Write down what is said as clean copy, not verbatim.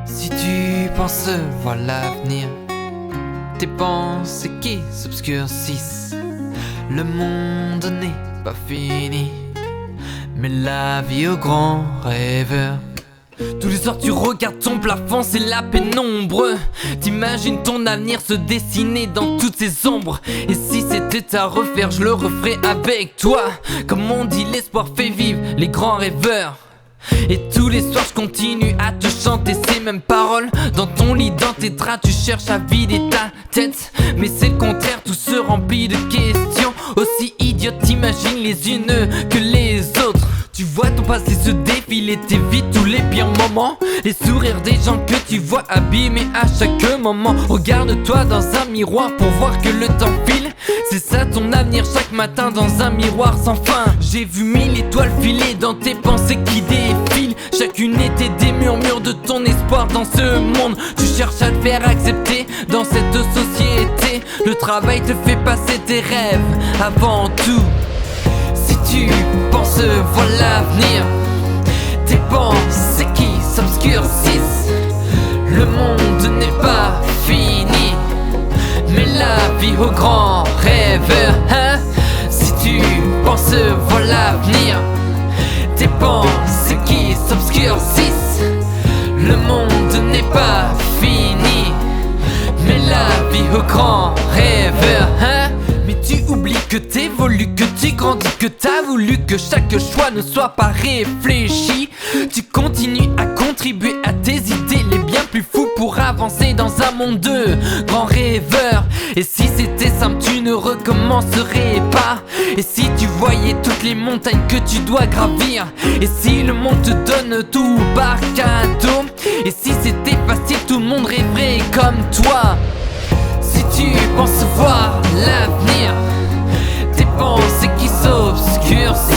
Si tu penses voir l'avenir, tes pensées qui s'obscurcissent. Le monde n'est pas fini, mais la vie au grand rêveur. Tous les soirs tu regardes ton plafond, c'est la pénombre. T'imagines ton avenir se dessiner dans toutes ces ombres. Et si c'était à refaire, je le referais avec toi. Comme on dit, l'espoir fait vivre les grands rêveurs. Et tous les soirs je continue à te chanter ces mêmes paroles. Dans ton lit, dans tes draps, tu cherches à vider ta tête. Mais c'est le contraire, tout se remplit de questions aussi idiotes, t'imagines les unes que les autres. Tu vois ton passé se défiler, t'évites tous les pires moments. Les sourires des gens que tu vois abîmés à chaque moment. Regarde-toi dans un miroir pour voir que le temps file. C'est ça ton avenir chaque matin dans un miroir sans fin. J'ai vu 1000 étoiles filer dans tes pensées qui défilent. Chacune était des murmures de ton espoir dans ce monde. Tu cherches à te faire accepter dans cette société. Le travail te fait passer tes rêves avant tout. Si tu penses voir l'avenir, tes pensées qui s'obscurcissent. Le monde n'est pas fini, mais la vie au grand rêveur, hein? Si tu penses voir l'avenir, tes pensées qui s'obscurcissent. Le monde n'est pas fini, mais la vie au grand rêveur, hein? Mais tu oublies que t'évolues, que tu grandis, que t'as voulu que chaque choix ne soit pas réfléchi. Tu continues à contribuer à tes idées les bien plus fous pour avancer dans un monde de grands rêveurs. Et si c'était simple, tu ne recommencerais pas. Et si tu voyais toutes les montagnes que tu dois gravir. Et si le monde te donne tout par cadeau. Et si c'était facile, tout le monde rêverait comme toi. Si tu penses voir l'avenir, tes pensées qui s'obscurcissent.